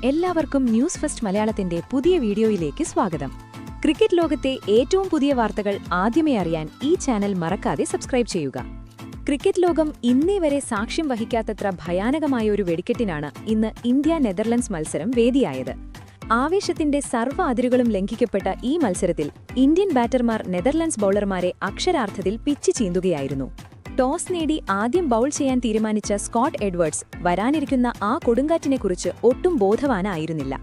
എല്ലാവർക്കും news first മലയാളത്തിന്റെ പുതിയ വീഡിയോയിലേക്ക് സ്വാഗതം. ക്രിക്കറ്റ് ലോകത്തെ ഏറ്റവും പുതിയ വാർത്തകൾ ആദ്യമേ അറിയാൻ ഈ ചാനൽ മറക്കാതെ സബ്സ്ക്രൈബ് ചെയ്യുക. ക്രിക്കറ്റ് ലോകം ഇന്നേ വരെ സാക്ഷ്യം വഹിക്കാത്തത്ര ഭയാനകമായ ഒരു വെടിക്കെട്ടിനാണ് ഇന്ന് ഇന്ത്യ-നെതർലൻഡ്സ് മത്സരം വേദിയായത്. ആവേശത്തിന്റെ സർവ്വ അതിരുകളും ലംഘിക്കപ്പെട്ട ഈ മത്സരത്തിൽ ഇന്ത്യൻ ബാറ്റർമാർ നെതർലൻഡ്സ് ബൌളർമാരെ അക്ഷരാർത്ഥത്തിൽ പിച്ച് ചീന്തുകയായിരുന്നു. ടോസ് നേടി ആദ്യം ബൌൾ ചെയ്യാൻ തീരുമാനിച്ച സ്കോട്ട് എഡ്വേർഡ്സ് വരാനിരിക്കുന്ന ആ കൊടുങ്കാറ്റിനെക്കുറിച്ച് ഒട്ടും ബോധവാനായിരുന്നില്ല.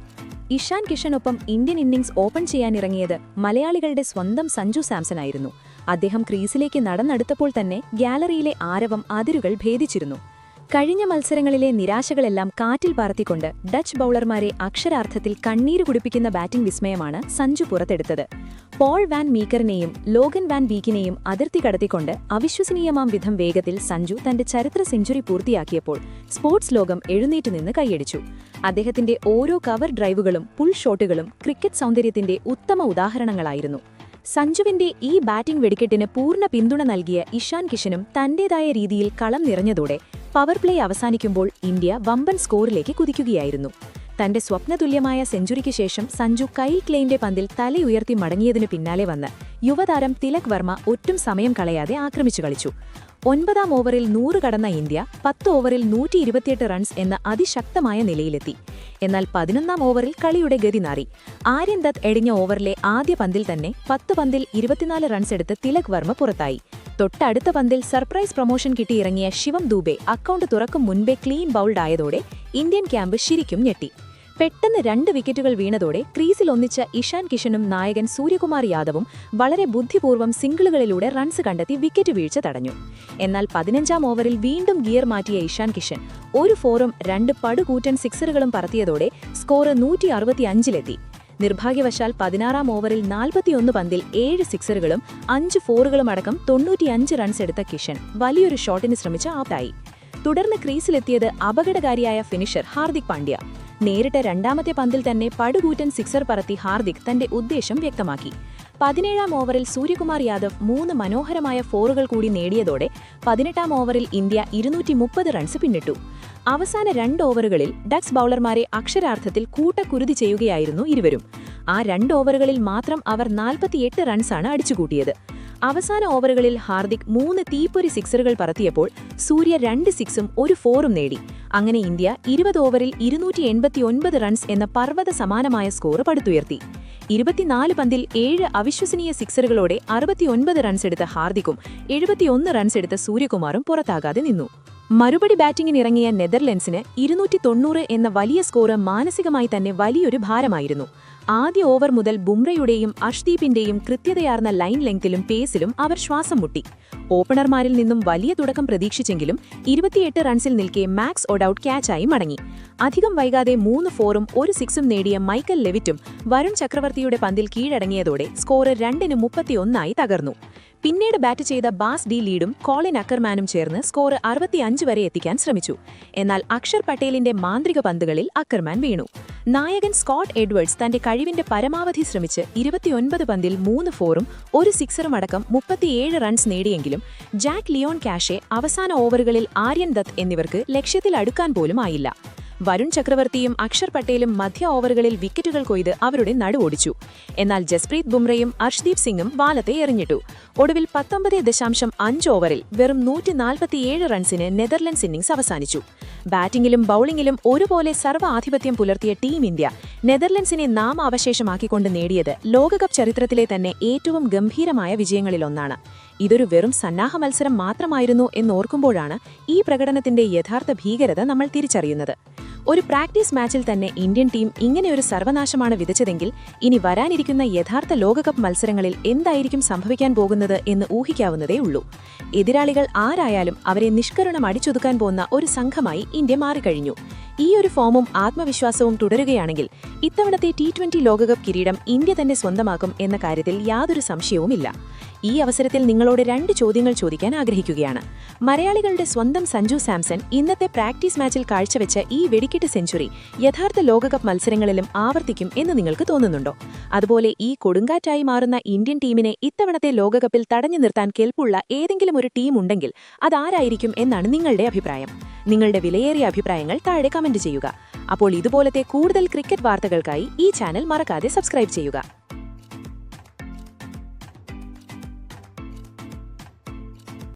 ഇഷാൻ കിഷനൊപ്പം ഇന്ത്യൻ ഇന്നിംഗ്സ് ഓപ്പൺ ചെയ്യാനിറങ്ങിയത് മലയാളികളുടെ സ്വന്തം സഞ്ജു സാംസണായിരുന്നു. അദ്ദേഹം ക്രീസിലേക്ക് നടന്നെടുത്തപ്പോൾ തന്നെ ഗ്യാലറിയിലെ ആരവം അതിരുകൾ ഭേദിച്ചിരുന്നു. കഴിഞ്ഞ മത്സരങ്ങളിലെ നിരാശകളെല്ലാം കാറ്റിൽ പറത്തിക്കൊണ്ട് ഡച്ച് ബൌളർമാരെ അക്ഷരാർത്ഥത്തിൽ കണ്ണീര് കുടിപ്പിക്കുന്ന ബാറ്റിംഗ് വിസ്മയമാണ് സഞ്ജു പുറത്തെടുത്തത്. പോൾ വാൻ മീക്കറിനെയും ലോഗൻ വാൻ ബീക്കിനെയും അതിർത്തി കടത്തിക്കൊണ്ട് അവിശ്വസനീയമാം വിധം വേഗത്തിൽ സഞ്ജു തന്റെ ചരിത്ര സെഞ്ചുറി പൂർത്തിയാക്കിയപ്പോൾ സ്പോർട്സ് ലോകം എഴുന്നേറ്റുനിന്ന് കൈയടിച്ചു. അദ്ദേഹത്തിന്റെ ഓരോ കവർ ഡ്രൈവുകളും പുൾ ഷോട്ടുകളും ക്രിക്കറ്റ് സൗന്ദര്യത്തിന്റെ ഉത്തമ ഉദാഹരണങ്ങളായിരുന്നു. സഞ്ജുവിന്റെ ഈ ബാറ്റിംഗ് വെടിക്കെട്ടിന് പൂർണ്ണ പിന്തുണ നൽകിയ ഇഷാൻ കിഷനും തന്റേതായ രീതിയിൽ കളം നിറഞ്ഞതോടെ പവർ പ്ലേ അവസാനിക്കുമ്പോൾ ഇന്ത്യ വമ്പൻ സ്കോറിലേക്ക് കുതിക്കുകയായിരുന്നു. തന്റെ സ്വപ്നതുല്യമായ സെഞ്ചുറിക്ക് ശേഷം സഞ്ജു കൈൽ ക്ലെയിന്റെ പന്തിൽ തലയുയർത്തി മടങ്ങിയതിനു പിന്നാലെ വന്ന് യുവതാരം തിലക് വർമ്മ ഒട്ടും സമയം കളയാതെ ആക്രമിച്ചു കളിച്ചു. 9-ാം ഓവറിൽ 100 കടന്ന ഇന്ത്യ 10 ഓവറിൽ 128 റൺസ് എന്ന അതിശക്തമായ നിലയിലെത്തി. എന്നാൽ 11-ാം ഓവറിൽ കളിയുടെ ഗതി മാറി. ആര്യൻ ദത്ത് എടിഞ്ഞ ഓവറിലെ ആദ്യ പന്തിൽ തന്നെ 10 പന്തിൽ 24 റൺസ് എടുത്ത് തിലക് വർമ്മ പുറത്തായി. തൊട്ടടുത്ത പന്തിൽ സർപ്രൈസ് പ്രൊമോഷൻ കിട്ടിയിറങ്ങിയ ശിവം ദൂബെ അക്കൗണ്ട് തുറക്കും മുൻപേ ക്ലീൻ ബൗൾഡ് ആയതോടെ ഇന്ത്യൻ ക്യാമ്പ് ശരിക്കും ഞെട്ടി. പെട്ടെന്ന് 2 വിക്കറ്റുകൾ വീണതോടെ ക്രീസിൽ ഒന്നിച്ച ഇഷാൻ കിഷനും നായകൻ സൂര്യകുമാർ യാദവും വളരെ ബുദ്ധിപൂർവ്വം സിംഗിളുകളിലൂടെ റൺസ് കണ്ടെത്തി വിക്കറ്റ് വീഴ്ച തടഞ്ഞു. എന്നാൽ 15-ാം ഓവറിൽ വീണ്ടും ഗിയർ മാറ്റിയ ഇഷാൻ കിഷൻ ഒരു ഫോറും 2 പടുകൂറ്റൻ സിക്സറുകളും പറത്തിയതോടെ സ്കോർ 165-ലെത്തി. നിർഭാഗ്യവശാൽ 16-ാം ഓവറിൽ 41 പന്തിൽ 7 സിക്സറുകളും 5 ഫോറുകളും അടക്കം 95 റൺസ് എടുത്ത കിഷൻ വലിയൊരു ഷോട്ടിന് ശ്രമിച്ച് ഔട്ടായി. തുടർന്ന് ക്രീസിലെത്തിയത് അപകടകാരിയായ ഫിനിഷർ ഹാർദിക് പാണ്ഡ്യ. നേരിട്ട 2ാമത്തെ പന്തിൽ തന്നെ പടുകൂറ്റൻ സിക്സർ പറത്തി ഹാർദിക് തന്റെ ഉദ്ദേശം വ്യക്തമാക്കി. 17-ാം ഓവറിൽ സൂര്യകുമാർ യാദവ് 3 മനോഹരമായ ഫോറുകൾ കൂടി നേടിയതോടെ 18-ാം ഓവറിൽ ഇന്ത്യ 230 റൺസ് പിന്നിട്ടു. അവസാന 2 ഓവറുകളിൽ ഡക്സ് ബൌളർമാരെ അക്ഷരാർത്ഥത്തിൽ കൂട്ടക്കുരുതി ചെയ്യുകയായിരുന്നു ഇരുവരും. ആ 2 ഓവറുകളിൽ മാത്രം അവർ 48 റൺസാണ് അടിച്ചുകൂട്ടിയത്. അവസാന ഓവറുകളിൽ ഹാർദിക് 3 തീപ്പൊരി സിക്സറുകൾ പറത്തിയപ്പോൾ സൂര്യ 2 സിക്സും 1 ഫോറും നേടി. അങ്ങനെ ഇന്ത്യ 20 ഓവറിൽ 289 റൺസ് എന്ന പർവ്വത സമാനമായ സ്കോർ പടുത്തുയർത്തി. 24 പന്തിൽ 7 അവിശ്വസനീയ സിക്സറുകളോടെ 69 റൺസ് എടുത്ത ഹാർദിക്കും 71 റൺസ് എടുത്ത സൂര്യകുമാറും പുറത്താകാതെ നിന്നു. മറുപടി ബാറ്റിംഗിനിറങ്ങിയ നെതർലൻഡ്സിന് 290 എന്ന വലിയ സ്കോർ മാനസികമായി തന്നെ വലിയൊരു ഭാരമായിരുന്നു. ആദ്യ ഓവർ മുതൽ ബുംറയുടെയും അർഷ്ദീപിന്റെയും കൃത്യതയാർന്ന ലൈൻ ലെങ്തിലും പേസിലും അവർ ശ്വാസം മുട്ടി. ഓപ്പണർമാരിൽ നിന്നും വലിയ തുടക്കം പ്രതീക്ഷിച്ചെങ്കിലും 28 റൺസിൽ നിൽക്കെ മാക്സ് ഒഡൌട്ട് ക്യാച്ചായി മടങ്ങി. അധികം വൈകാതെ 3 ഫോറും 1 സിക്സും നേടിയ മൈക്കൽ ലെവിറ്റും വരുൺ ചക്രവർത്തിയുടെ പന്തിൽ കീഴടങ്ങിയതോടെ സ്കോർ 2-31 തകർന്നു. പിന്നീട് ബാറ്റ് ചെയ്ത ബാസ് ഡി ലീഡും കോളിൻ അക്കർമാനും ചേർന്ന് സ്കോർ 65 വരെ എത്തിക്കാൻ ശ്രമിച്ചു. എന്നാൽ അക്ഷർ പട്ടേലിന്റെ മാന്ത്രിക പന്തുകളിൽ അക്കർമാൻ വീണു. നായകൻ സ്കോട്ട് എഡ്വേർഡ്സ് തന്റെ കഴിവിന്റെ പരമാവധി ശ്രമിച്ച് 29 പന്തിൽ 3 ഫോറും 1 സിക്സറും അടക്കം 37 റൺസ് നേടിയെങ്കിലും ജാക്ക് ലിയോൺ കാഷെ അവസാന ഓവറുകളിൽ ആര്യൻ ദത്ത് എന്നിവർക്ക് ലക്ഷ്യത്തിൽ അടുക്കാൻ പോലും ആയില്ല. വരുൺ ചക്രവർത്തിയും അക്ഷർ പട്ടേലും മധ്യ ഓവറുകളിൽ വിക്കറ്റുകൾ കൊയ്ത് അവരുടെ നടുവൊടിച്ചു. എന്നാൽ ജസ്പ്രീത് ബുംറയും അർഷ്ദീപ് സിംഗും വാലത്തെ എറിഞ്ഞിട്ടു. ഒടുവിൽ 19.5 ഓവറിൽ വെറും 147 റൺസിന് നെതർലൻഡ്സ് ഇന്നിംഗ്സ് അവസാനിച്ചു. ബാറ്റിംഗിലും ബൌളിംഗിലും ഒരുപോലെ സർവ്വ ആധിപത്യം പുലർത്തിയ ടീം ഇന്ത്യ നെതർലൻഡ്സിനെ നാമാവശേഷമാക്കിക്കൊണ്ട് നേടിയത് ലോകകപ്പ് ചരിത്രത്തിലെ തന്നെ ഏറ്റവും ഗംഭീരമായ വിജയങ്ങളിലൊന്നാണ്. ഇതൊരു വെറും സന്നാഹ മത്സരം മാത്രമായിരുന്നു എന്നോർക്കുമ്പോഴാണ് ഈ പ്രകടനത്തിന്റെ യഥാർത്ഥ ഭീകരത നമ്മൾ തിരിച്ചറിയുന്നത്. ഒരു പ്രാക്ടീസ് മാച്ചിൽ തന്നെ ഇന്ത്യൻ ടീം ഇങ്ങനെയൊരു സർവനാശമാണ് വിതച്ചതെങ്കിൽ ഇനി വരാനിരിക്കുന്ന യഥാർത്ഥ ലോകകപ്പ് മത്സരങ്ങളിൽ എന്തായിരിക്കും സംഭവിക്കാൻ പോകുന്നത് എന്ന് ഊഹിക്കാവുന്നതേ ഉള്ളൂ. എതിരാളികൾ ആരായാലും അവരെ നിഷ്കരുണം അടിച്ചൊതുക്കാൻ പോകുന്ന ഒരു സംഘമായി ഇന്ത്യ മാറിക്കഴിഞ്ഞു. ഈ ഒരു ഫോമും ആത്മവിശ്വാസവും തുടരുകയാണെങ്കിൽ ഇത്തവണത്തെ T20 ലോകകപ്പ് കിരീടം ഇന്ത്യ തന്നെ സ്വന്തമാക്കും എന്ന കാര്യത്തിൽ യാതൊരു സംശയവുമില്ല. ഈ അവസരത്തിൽ നിങ്ങളോട് 2 ചോദ്യങ്ങൾ ചോദിക്കാൻ ആഗ്രഹിക്കുകയാണ്. മലയാളികളുടെ സ്വന്തം സഞ്ജു സാംസൺ ഇന്നത്തെ പ്രാക്ടീസ് മാച്ചിൽ കാഴ്ചവെച്ച ഈ വെടിക്കെട്ട് സെഞ്ചുറി യഥാർത്ഥ ലോകകപ്പ് മത്സരങ്ങളിലും ആവർത്തിക്കും എന്ന് നിങ്ങൾക്ക് തോന്നുന്നുണ്ടോ? അതുപോലെ ഈ കൊടുങ്കാറ്റായി മാറുന്ന ഇന്ത്യൻ ടീമിനെ ഇത്തവണത്തെ ലോകകപ്പിൽ തടഞ്ഞു നിർത്താൻ കെൽപ്പുള്ള ഏതെങ്കിലും ഒരു ടീം ഉണ്ടെങ്കിൽ അതാരായിരിക്കും എന്നാണ് നിങ്ങളുടെ അഭിപ്രായം? നിങ്ങളുടെ വിലയേറിയ അഭിപ്രായങ്ങൾ താഴെ കമന്റ് കമന്റ് ചെയ്യുക. അപ്പോൾ ഇതുപോലത്തെ കൂടുതൽ ക്രിക്കറ്റ് വാർത്തകൾക്കായി ഈ ചാനൽ മറക്കാതെ സബ്സ്ക്രൈബ് ചെയ്യുക.